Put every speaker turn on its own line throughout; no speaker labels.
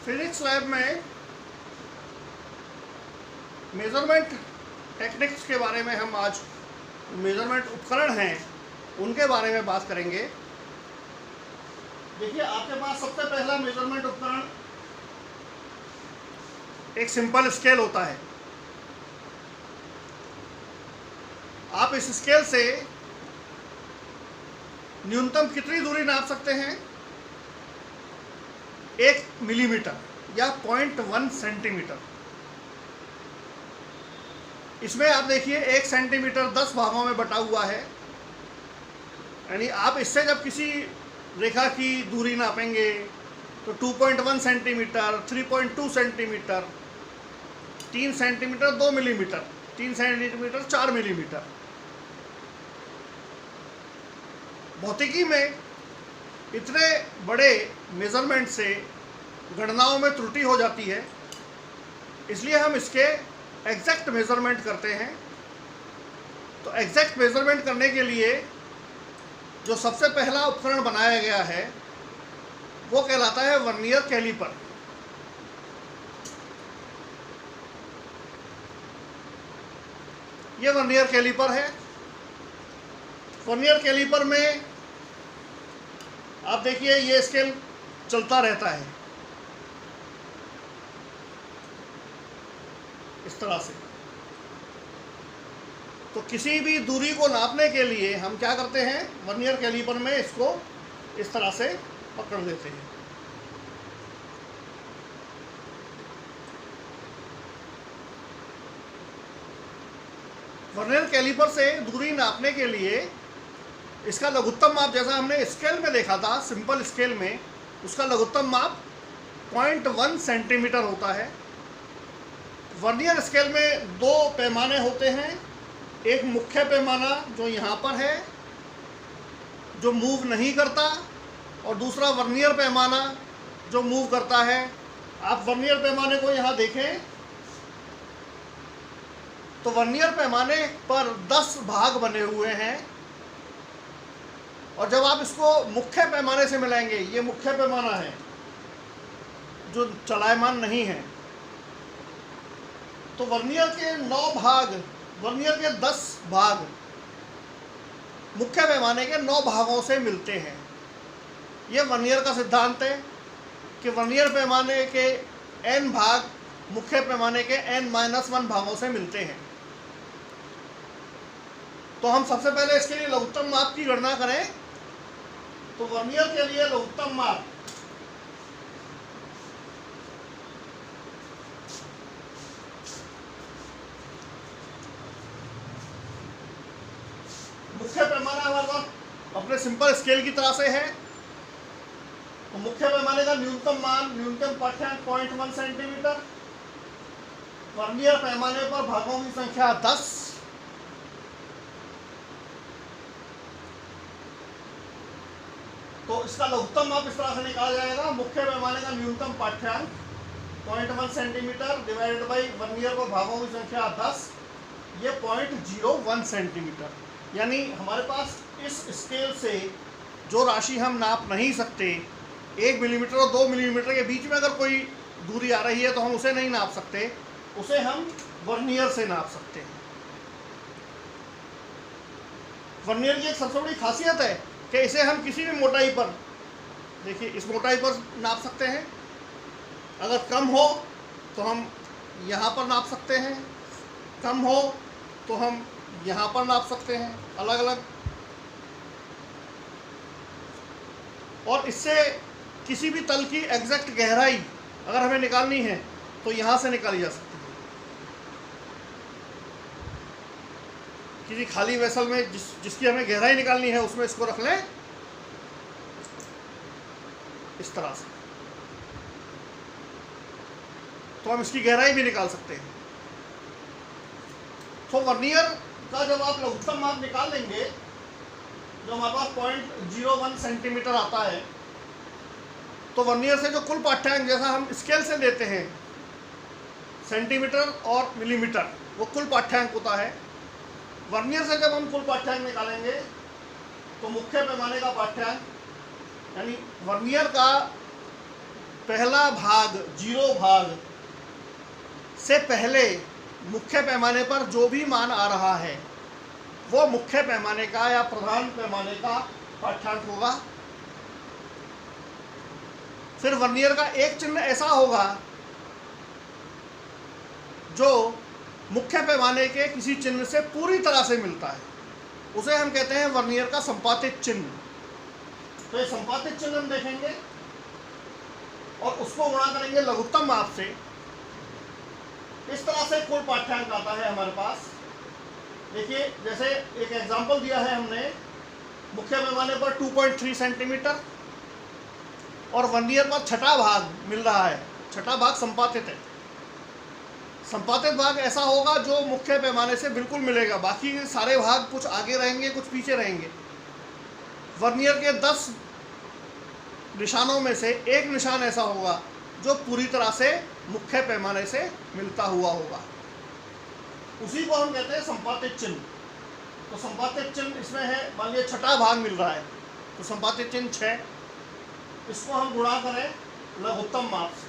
Physics lab में measurement techniques के बारे में हम आज मेज़रमेंट उपकरण हैं उनके बारे में बात करेंगे। देखिए, आपके पास सबसे पहला मेज़रमेंट उपकरण एक सिंपल स्केल होता है। आप इस स्केल से न्यूनतम कितनी दूरी नाप सकते हैं? 1 मिलीमीटर या 0.1 सेंटीमीटर। इसमें आप देखिए 1 सेंटीमीटर 10 भागों में बटा हुआ है, यानी आप इससे जब किसी रेखा की दूरी नापेंगे तो 2.1 centimetre, 3.2 centimetre, 3 centimetre 2 millimetre, 3 centimetre 4 millimetre. भौतिकी में इतने बड़े मेज़रमेंट से गणनाओं में त्रुटि हो जाती है, इसलिए हम इसके एग्जैक्ट मेज़रमेंट करते हैं। तो एग्जैक्ट मेज़रमेंट करने के लिए जो सबसे पहला उपकरण बनाया गया है वो कहलाता है वर्नियर कैलीपर। ये वर्नियर कैलीपर है। वर्नियर कैलीपर में आप देखिए ये स्केल चलता रहता है इस तरह से। तो किसी भी दूरी को नापने के लिए हम क्या करते हैं, वर्नियर कैलीपर में इसको इस तरह से पकड़ देते हैं। वर्नियर कैलीपर से दूरी नापने के लिए इसका लघुत्तम माप, जैसा हमने स्केल में देखा था, सिंपल स्केल में उसका लघुत्तम माप 0.1 सेंटीमीटर होता है। वर्नियर स्केल में 2 पैमाने होते हैं। एक मुख्य पैमाना जो यहाँ पर है, जो मूव नहीं करता, और दूसरा वर्नियर पैमाना जो मूव करता है। आप वर्नियर पैमाने को यहाँ देखें तो वर्नियर पैमाने पर 10 भाग बने हुए हैं, और जब आप इसको मुख्य पैमाने से मिलाएंगे, ये मुख्य पैमाना है जो चलायमान नहीं है, तो वर्नियर के 9 भाग, वर्नियर के 10 भाग मुख्य पैमाने के 9 भागों से मिलते हैं। ये वर्नियर का सिद्धांत है कि वर्नियर पैमाने के n भाग मुख्य पैमाने के n-1 भागों से मिलते हैं। तो हम सबसे पहले इसके लिए लघुत्तम माप की गणना करें। तो वर्नियर के लिए लघुत्तम माप मुख्य पैमाना हमारे पास अपने सिंपल स्केल की तरह से है। तो मुख्य पैमाने का न्यूनतम मान, न्यूनतम पाठ्यांक 0.1 सेंटीमीटर। वर्नियर पैमाने पर भागों की संख्या 10। तो इसका लघुत्तम माप इस तरह से निकाला जाएगा। मुख्य पैमाने का न्यूनतम पाठ्यांक 0.1 सेंटीमीटर डिवाइडेड बाई वर्नियर पर भागों की संख्या 10, ये 0.01 सेंटीमीटर। यानी हमारे पास इस स्केल से जो राशि हम नाप नहीं सकते, 1 मिलीमीटर और 2 मिलीमीटर के बीच में अगर कोई दूरी आ रही है तो हम उसे नहीं नाप सकते, उसे हम वर्नियर से नाप सकते हैं। वर्नियर की एक सबसे बड़ी खासियत है कि इसे हम किसी भी मोटाई पर, देखिए इस मोटाई पर नाप सकते हैं। अगर कम हो तो हम यहाँ पर नाप सकते हैं, कम हो तो हम यहाँ पर नाप सकते हैं, अलग अलग। और इससे किसी भी तल की एग्जैक्ट गहराई अगर हमें निकालनी है तो यहाँ से निकाली जा सकती है। किसी खाली वेसल में जिसकी हमें गहराई निकालनी है उसमें इसको रख लें इस तरह से, तो हम इसकी गहराई भी निकाल सकते हैं। तो वर्नियर का जब आप लघुत्तम माप निकाल लेंगे, जो हमारे पास 0.01 सेंटीमीटर आता है, तो वर्नियर से जो कुल पाठ्यांक, जैसा हम स्केल से लेते हैं सेंटीमीटर और मिलीमीटर, वो कुल पाठ्यांक होता है। वर्नियर से जब हम कुल पाठ्यांक निकालेंगे तो मुख्य पैमाने का पाठ्यांक, यानी वर्नियर का पहला भाग, जीरो भाग से पहले मुख्य पैमाने पर जो भी मान आ रहा है वो मुख्य पैमाने का या प्रधान पैमाने का पाठ्यांक होगा। फिर वर्नियर का एक चिन्ह ऐसा होगा जो मुख्य पैमाने के किसी चिन्ह से पूरी तरह से मिलता है, उसे हम कहते हैं वर्नियर का संपातित चिन्ह। तो ये संपातित चिन्ह हम देखेंगे और उसको गुणा करेंगे लघुत्तम माप से। इस तरह से कुल पाठ्यांक आता है हमारे पास। देखिए, जैसे एक एग्जांपल दिया है हमने, मुख्य पैमाने पर 2.3 सेंटीमीटर और वर्नियर पर छठा भाग मिल रहा है। छठा भाग संपातित है। संपातित भाग ऐसा होगा जो मुख्य पैमाने से बिल्कुल मिलेगा, बाकी सारे भाग कुछ आगे रहेंगे कुछ पीछे रहेंगे। वर्नियर के 10 निशानों में से एक निशान ऐसा होगा जो पूरी तरह से मुख्य पैमाने से मिलता हुआ होगा, उसी को हम कहते हैं संपातित चिन्ह। तो संपातित चिन्ह इसमें है, मान लीजिए छठा भाग मिल रहा है तो संपातित चिन्ह 6, इसको हम गुणा करें लघुत्तम माप से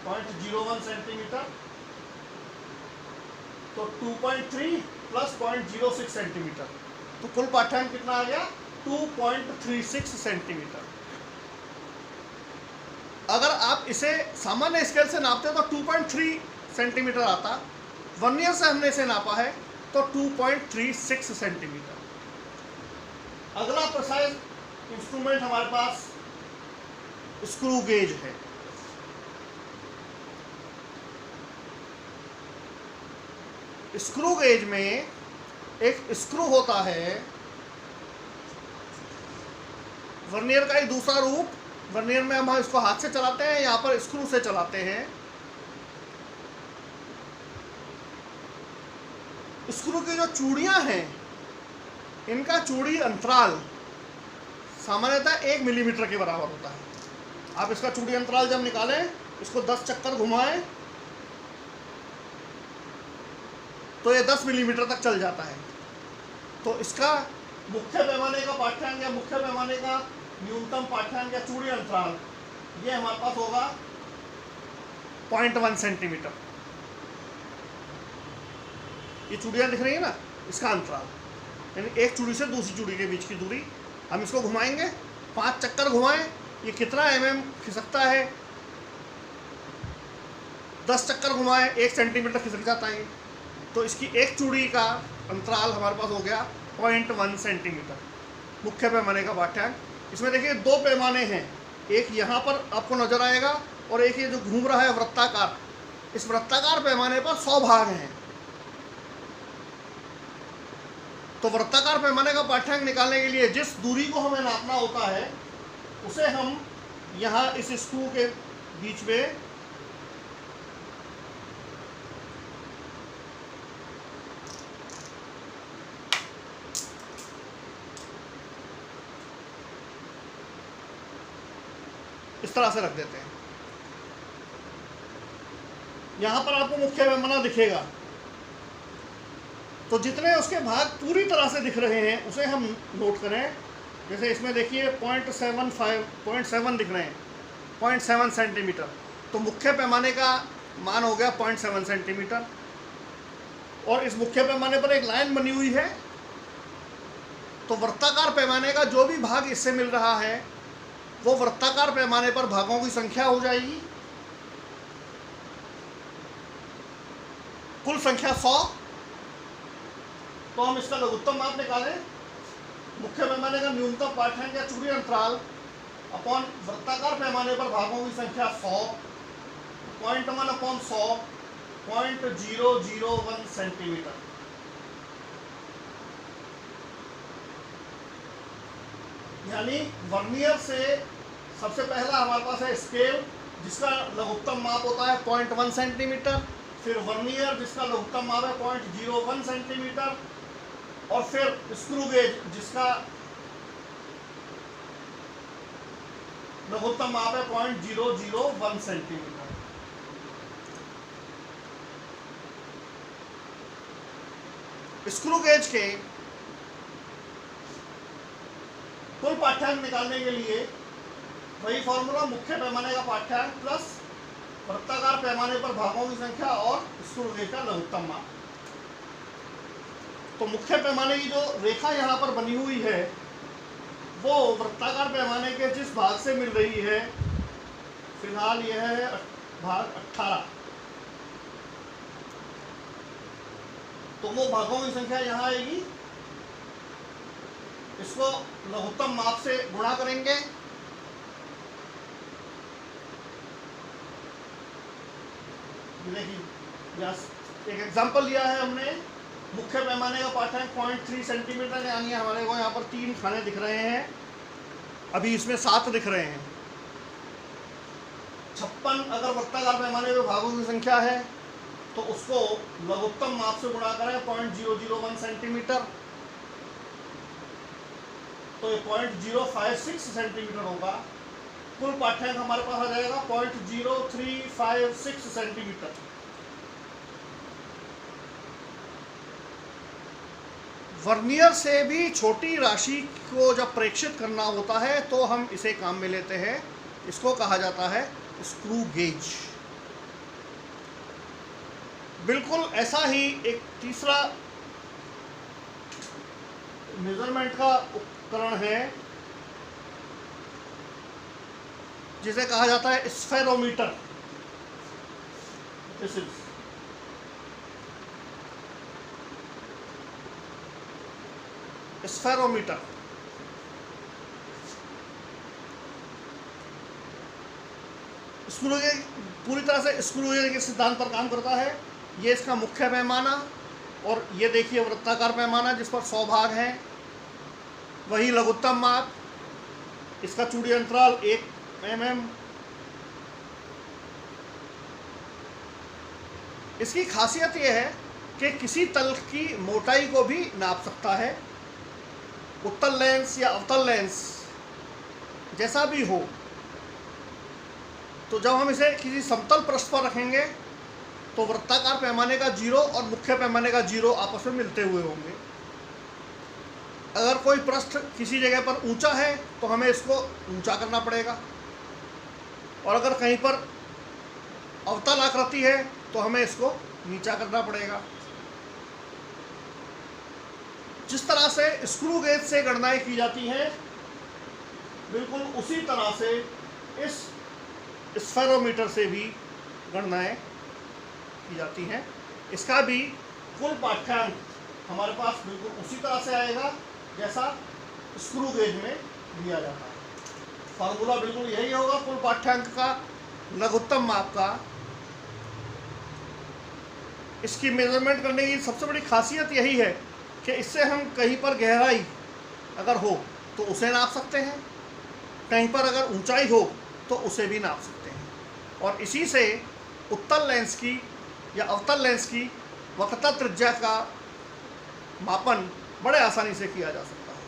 0.01 सेंटीमीटर, तो 2.3 प्लस 0.06 सेंटीमीटर, तो कुल पाठ्यांक कितना आ गया 2.36 सेंटीमीटर। अगर आप इसे सामान्य स्केल से नापते तो 2.3 सेंटीमीटर आता, वर्नियर से हमने इसे नापा है तो 2.36 सेंटीमीटर। अगला प्रिसाइज इंस्ट्रूमेंट हमारे पास स्क्रू गेज है। स्क्रू गेज में एक स्क्रू होता है, वर्नियर का ही दूसरा रूप। वर्नियर में हम इसको हाथ से चलाते हैं, यहाँ पर स्क्रू से चलाते हैं। स्क्रू की जो चूड़ियाँ हैं, इनका चूड़ी अंतराल सामान्यतः 1 मिलीमीटर के बराबर होता है। आप इसका चूड़ी अंतराल जब निकालें, इसको 10 चक्कर घुमाएं तो ये 10 मिलीमीटर तक चल जाता है। तो इसका मुख्य पैमाने का पाठ्यांक या मुख्य पैमाने का न्यूनतम पाठ्यांक या चूड़ी अंतराल ये हमारे पास होगा 0.1 सेंटीमीटर। ये चूड़ियाँ दिख रही है ना, इसका अंतराल, यानी एक चूड़ी से दूसरी चूड़ी के बीच की दूरी। हम इसको घुमाएंगे, 5 चक्कर घुमाएं, ये कितना खिसकता है, 10 चक्कर घुमाएं 1 सेंटीमीटर खिसक जाता है। तो इसकी एक चूड़ी का अंतराल हमारे पास हो गया 0.1 सेंटीमीटर, मुख्य पैमाने का पाठ्यांक। इसमें देखिए 2 पैमाने हैं, एक यहाँ पर आपको नजर आएगा और एक ये जो घूम रहा है वृत्ताकार। इस वृत्ताकार पैमाने पर 100 भाग हैं। तो वृत्ताकार पैमाने का पाठ्यांक निकालने के लिए जिस दूरी को हमें नापना होता है उसे हम यहाँ इस स्क्रू के बीच में इस तरह से रख देते हैं। यहाँ पर आपको मुख्य पैमाना दिखेगा, तो जितने उसके भाग पूरी तरह से दिख रहे हैं उसे हम नोट करें। जैसे इसमें देखिए 0.7 दिख रहे हैं, 0.7 सेंटीमीटर, तो मुख्य पैमाने का मान हो गया 0.7 सेंटीमीटर। और इस मुख्य पैमाने पर एक लाइन बनी हुई है, तो वृत्ताकार पैमाने का जो भी भाग इससे मिल रहा है वो वृत्ताकार पैमाने पर भागों की संख्या हो जाएगी। कुल संख्या 100। तो हम इसका लघुत्तम माप निकालें, मुख्य पैमाने का न्यूनतम पाठ्यांक या चूड़ी अंतराल अपॉन वृत्ताकार पैमाने पर भागों की संख्या 100, 0.1 अपॉन 100, 0.001 सेंटीमीटर। यानी वर्नियर से सबसे पहला हमारे पास है स्केल जिसका लघुत्तम माप होता है 0.1 सेंटीमीटर, फिर वर्नियर जिसका लघुत्तम माप है 0.01 सेंटीमीटर, और फिर स्क्रू गेज जिसका लघुत्तम माप है 0.001 सेंटीमीटर। स्क्रू गेज के कुल पाठ्यांक निकालने के लिए वही फॉर्मूला, मुख्य पैमाने का पाठ्यांक प्लस वृत्ताकार पैमाने पर भागों की संख्या और स्क्रू गेज का लघुत्तम माप। तो मुख्य पैमाने की जो रेखा यहाँ पर बनी हुई है वो वृत्ताकार पैमाने के जिस भाग से मिल रही है, फिलहाल यह है भाग 18, तो वो भागों की संख्या यहाँ आएगी। इसको लघुत्तम माप से गुणा करेंगे, देखिए एक एग्जांपल लिया है हमने। मुख्य पैमाने का पाठ्यांक 0.3 सेंटीमीटर, यानी हमारे को यहाँ पर 3 खाने दिख रहे हैं, अभी इसमें 7 दिख रहे हैं। 56 अगर वृत्ताकार पैमाने में भागों की संख्या है तो उसको लघुत्तम माप से गुणा करें 0.001 सेंटीमीटर, तो ये 0.056 सेंटीमीटर होगा। कुल पाठ्यांक हमारे पास आ जाएगा 0.0356 सेंटीमीटर। वर्नियर से भी छोटी राशि को जब प्रेक्षित करना होता है तो हम इसे काम में लेते हैं, इसको कहा जाता है स्क्रू गेज। बिल्कुल ऐसा ही एक तीसरा मेजरमेंट का उपकरण है जिसे कहा जाता है spherometer. This is spherometer. Screw gauge पूरी तरह से स्क्रू गेज के सिद्धांत पर काम करता है। ये इसका मुख्य पैमाना, और ये देखिए वृत्ताकार पैमाना जिस पर 100 भाग हैं। वही लघुत्तम माप, इसका चूड़ी अंतराल 1 mm। इसकी खासियत यह है कि किसी तल की मोटाई को भी नाप सकता है। उत्तल लेंस या अवतल लेंस जैसा भी हो, तो जब हम इसे किसी समतल पृष्ठ पर रखेंगे तो वृत्ताकार पैमाने का 0 और मुख्य पैमाने का 0 आपस में मिलते हुए होंगे। अगर कोई पृष्ठ किसी जगह पर ऊंचा है तो हमें इसको ऊंचा करना पड़ेगा, और अगर कहीं पर अवतल आकृति है तो हमें इसको नीचा करना पड़ेगा। जिस तरह से स्क्रू गेज से गणनाएं की जाती हैं, बिल्कुल उसी तरह से इस स्फेरोमीटर से भी गणनाएं की जाती हैं। इसका भी कुल पाठ्यांक हमारे पास बिल्कुल उसी तरह से आएगा जैसा स्क्रू गेज में दिया जाता है। फार्मूला बिल्कुल यही होगा कुल पाठ्यांक का, लघुत्तम माप का। इसकी मेजरमेंट करने की सबसे बड़ी खासियत यही है कि इससे हम कहीं पर गहराई अगर हो तो उसे नाप सकते हैं, कहीं पर अगर ऊंचाई हो तो उसे भी नाप सकते हैं, और इसी से उत्तल लेंस की या अवतल लेंस की वक्रता त्रिज्या का मापन बड़े आसानी से किया जा सकता है।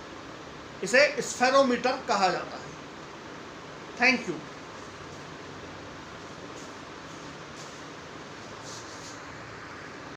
इसे स्फेरोमीटर कहा जाता है। Thank you.